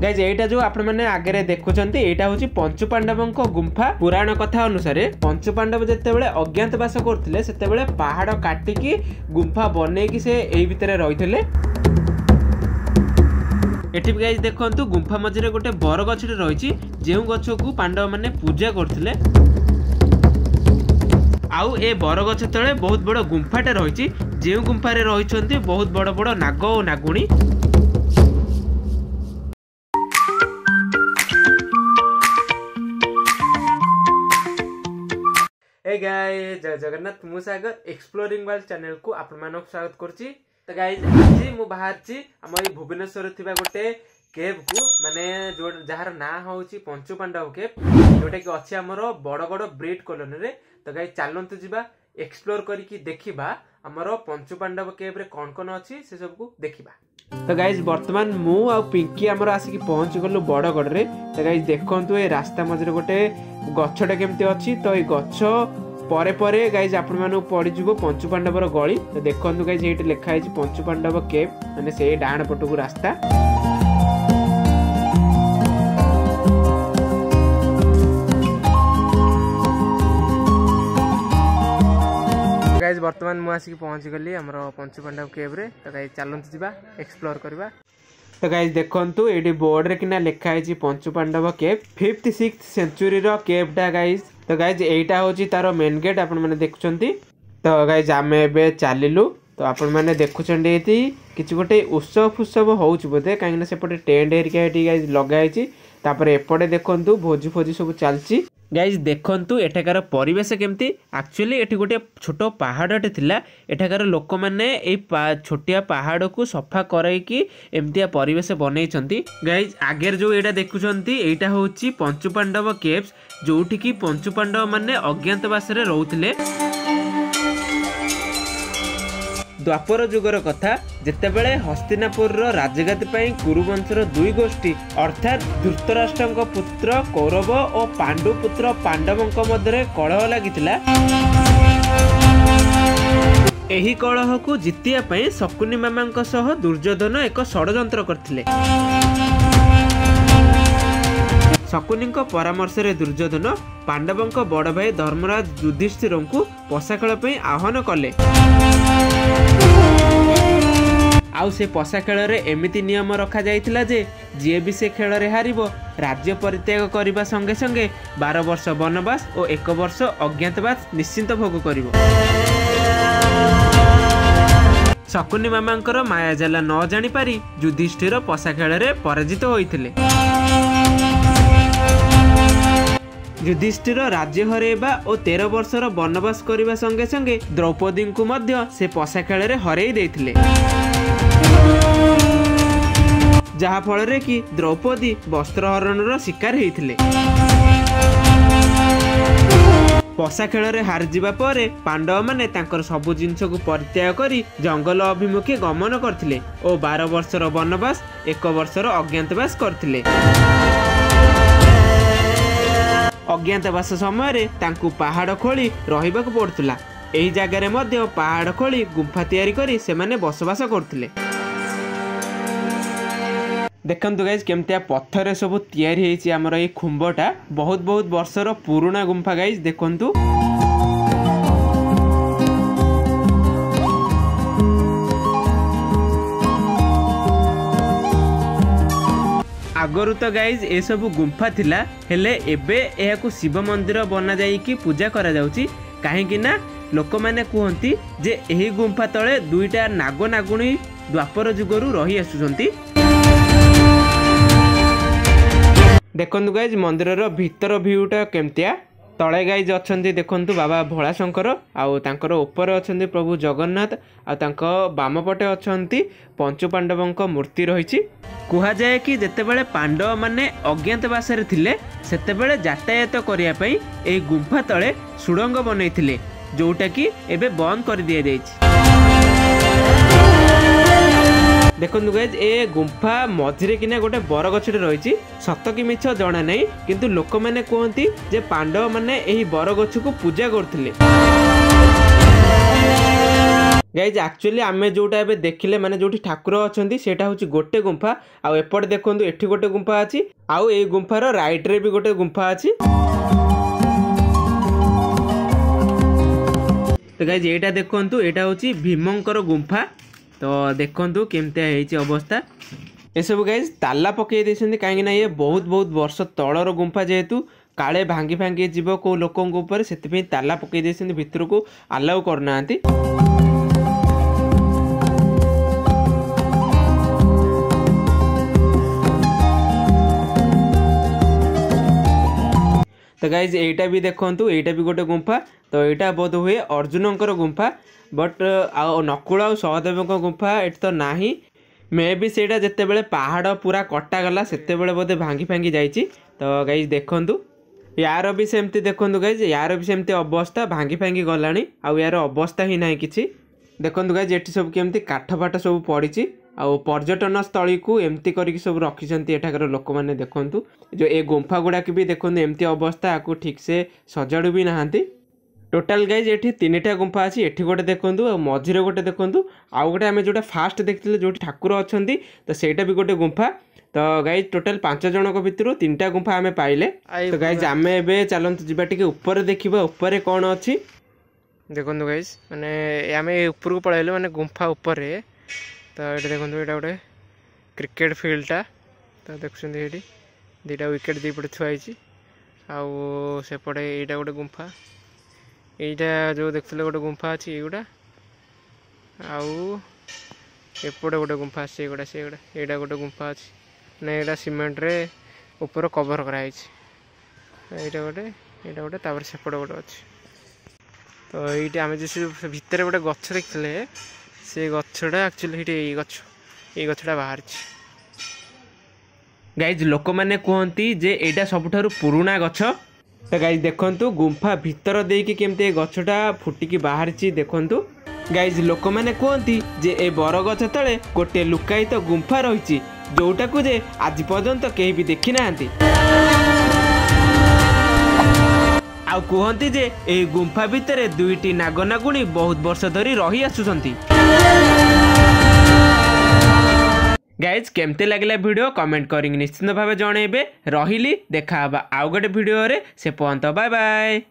Guys एटा जो आपण माने आगे देखुचंती एटा होची पंचु पांडवंक गुंफा। पुराण कथा अनुसार पंचु पांडव जेतेबेले अज्ञातवास करथिले सेतेबेले पहाड़ काटिकी गुंफा बनेकी से एई भितरे रहिथिले। एठी गाइज देखंतु गुंफा मझरे गोटे बर गछटे रहिछि जेउ गछ को पांडव माने पूजा करथिले। आउ ए बर गछ तळे बहुत बड़ गुंफाटे रहिछि जेउ गुंफारे रहिछंती बहुत बड़ बड़ नाग ओ नागुणी। हे गाइस जय जगन्नाथ मु सागर एक्सप्लोरिंग वर्ल्ड चैनल को आपण मानक स्वागत करछि। तो गाइस आज मु बाहरछि हम ए भुवनेश्वर थिबा गोटे केव को माने जो जहार ना होछि पंचु पांडव केव जोटा कि अछि हमर बड़गड़ ब्रिड कॉलोनी रे। तो गाइस चलंतु जिबा एक्सप्लोर करिकी देखिबा हमर पंचु पांडव केव रे कोन कोन अछि से सब को देखिबा। तो गाइस वर्तमान मु आ पिंकी हमर आसिकी पहुंच गलु बड़गड़ रे। तो गाइस देखंतु ए रास्ता मझरे गोटे गछटा केमती अछि। तो ए गछ परे परे गाइज आपण मानु पड़ी जिवो पंचु पांडवर गली। तो देखंतु गाइज एठी लिखा है पंचु पांडव केव माने से डाण पटकू रास्ता। गाइज वर्तमान मु आसिक पहुंच गली हमर पंचु पांडव केव रे। तो गाइज चलंतु जिबा एक्सप्लोर करबा। तो गाइज देखंतु एठी बोर्ड रे किना लिखा है पंचु पांडव केव 5th 6th सेंचुरी रो केव डा गाइज। तो गाइज एटा होची तारो मेन गेट आपण माने देखुचंती। तो गाइज आमे एबे चालिलु। तो आपण माने देखुचंडी एती किछि गोटे उत्सव फुत्सव होउछ बोधे काहे ना सेपटे टेंट एरिया एटी गाइज लगाइछि। तापरे एपटे देखंतु भोजी फोजी सब चलछि। गाइज देखंतु एठाकार परिवेश केमती। एक्चुअली एठी गोटे छोटो पहाड़टे थिला एठाकार लोक माने ए छोटिया पहाड़ को सफा करैकी एमतिया परिवेश बनैछंती। गाइज आगे जो एटा देखुछंती एटा होची पंचु पांडव केव्स जोठी की पंचु पांडव माने अज्ञातवास रे रहउथिले। द्वापर युगर कथा जेतेबेले हस्तिनापुर राजगादी पई कुरुवंशर दुई गोष्ठी अर्थात धृतराष्ट्रंक पुत्र कौरव और पांडु पुत्र पांडवंक मध्य कलह लागितिला। एही कलह को जितिया पई शकुनी मामांक सह दुर्योधन एक षडयंत्र करथिले। शकुनीक परामर्श रे दुर्योधन पांडवंक बड़ भाई धर्मराज युधिष्ठिर को पशा खेल पई आह्वान कले। आउ से पशा खेल रे एमिति नियम रखा जाइतिला जे जे भी से खेल रे हारिबो राज्य परित्याग करबा संगे संगे 12 वर्ष वनवास और 1 वर्ष अज्ञातवास निश्चिंत भोग करिवो। शकुनी मामांकर माया जाला न जानि पारी युधिष्ठिर पशा खेल रे पराजित होइथिले। युधिष्ठिर राज्य हरेबा और 13 वर्षर वनवास करबा संगे संगे द्रौपदी को मध्य से पशा खेल रे हरेई देथिले। जहा फल रे कि द्रौपदी वस्त्रहरणर शिकार हेइथिले। पशा खेल रे हार जिबा परे पांडव माने तांकर सब जिंस को परित्याग करी जंगल अभिमुखे गमन करथिले और 12 वर्षर वनवास 1 वर्षर अज्ञातवास करथिले। अज्ञातवास समय रे तांकु पहाड़ खोली रहिबाक पड़तुला। एही जगह रे मध्य पहाड़ खोली गुंफा तैयारी करी से माने बसवास करथिले। देखंतु गाइज केमतिया पत्थर सब तैयारी हेछि हमर ए खुंबटा बहुत बहुत वर्षर पुराना गुंफा। गाइज देखंतु आगरु तो गाइज ए सब गुंफा थिला हेले एबे एहाकु शिव मंदिर बना जाईकी पूजा करा जाउची। काहेकि ना लोक माने कहंती जे एही गुंफा तळे दुईटा नाग नागुणी द्वापर जुगरु रही आसुचंती। देखंतु गाइज मंदिरर भीतर व्यूटा केमतिया। तळे गाइज अछंती देखंतु बाबा भोलाशंकर आउ तांकर ऊपर अछंती प्रभु जगन्नाथ आ तांको बाम पटे अछंती पंचु पांडवंक मूर्ति रहिछि। कुहा जाए कि जेतेबेले पांडव माने अज्ञातवास रे थिले सेतेबेले यातायात करिया पई एई गुंफा तळे सुडंग बनैथिले जोटा कि एबे बंद कर दिया जाइछि। देखंतु गाइज ए गुंफा मझिरे किना गोटे बर गछटे रहिछि। सत कि मिछ जणा नै किंतु लोक माने कहंती जे पांडव माने एही बर गछ को पूजा करथिले। गाइज एक्चुअली आम जोटा ए देखिले माने जो ठाकुर अच्छा सेटा हूँ गोटे गुंफा आउ एपटे देखो एठी गोटे गुंफा अच्छी आउ ए गुंफार राइट रे भी गोटे गुंफा अच्छी। तो गाइज एटा देखु एटा हूँ भीमंकर गुंफा। तो देखु केमती अवस्था ये सब गाइज ताला पकई देते कहीं ये बहुत बहुत वर्ष तलर गुंफा जेहेतु काले भांगी भांगी जीव को लोकों ऊपर से ताला पकई देते भितर को आलाउ करना। तो गाइज एटा भी देखु एटा भी गोटे गुंफा। तो यहाँ बोध हुए अर्जुनकर गुंफा बट नकुल आ सहदेव गुंफा ये तो नाही मे भी सेटा जिते बड़े पहाड़ पूरा कटागला से बोधे भांगी भांगी जाइए। तो गाइज देखु यार भी सेमती देखु गाइज यार भी सेमती अवस्था भांगी भांगी गलानी आउ यार अवस्था ही ना कि देखु गाइज ये सब केमती काठ फाट सब पड़ी आउ पर्यटन स्थली को एमती करके सब रखिंट एठाकर लोक मैंने देखु जो ए गुंफा गुड़ाक भी देखु एमती अवस्था आपको ठीक से सजाड़ू भी नहांती। टोटाल गाइज ये 3टा गुंफा अच्छी एठी गोटे देखु मझिरे गोटे देखु आउ गोटे आम जो फास्ट देखते जो ठाकुर अच्छा तो सहीटा भी गोटे गुंफा। तो गाइज टोटाल 5 जन भितर 3टा गुंफा आम पाइले। तो गाइज आम ए चलतु जी ऊपर देखा ऊपर कौन अच्छी देखु गाइज माने आम ऊपर को पलैलु माने गुंफा ऊपर। तो ये देखो ये गोटे क्रिकेट फील्डटा। तो देखुं ये 2टा विकेट दीपटे थुआई आउ सेपटे यहाँ गोटे गुंफा यहाँ जो देखते गोटे गुंफा अच्छी युवा आउ एपटे गोटे गुंफा से गुड़ा यहाँ गोटे गुंफा अच्छी ना यहाँ सीमेंट रे ऊपर कवर कराई यहाँ गोटे तापर सेपटे गोटे अच्छी। तो ये आम जो भितर गोटे गछ देखते से गछटा एक्चुअली ये गछटा बाहर गाइज लोक मैंने कहती जे एटा सबुठारु पुराना गछ। तो गाइज देखु गुंफा भितर देकी केमते गछटा फुटिकी बाहर देखु गाइज लोक मैंने कहती जे ए बरगछ तले गोटे लुकायित गुंफा रही जोटा को जे आज पर्यंत कहीं भी देखी ना आउ कहती जे ए गुंफा भितर 2टी नागनागुणी बहुत वर्ष धरी रही आसुचंती। गाइज केमते लगला वीडियो कमेंट करी निश्चित भाव जनइबे। रहिली देखा आउ गोटे वीडियो रे से पर्यंत बाय बाय।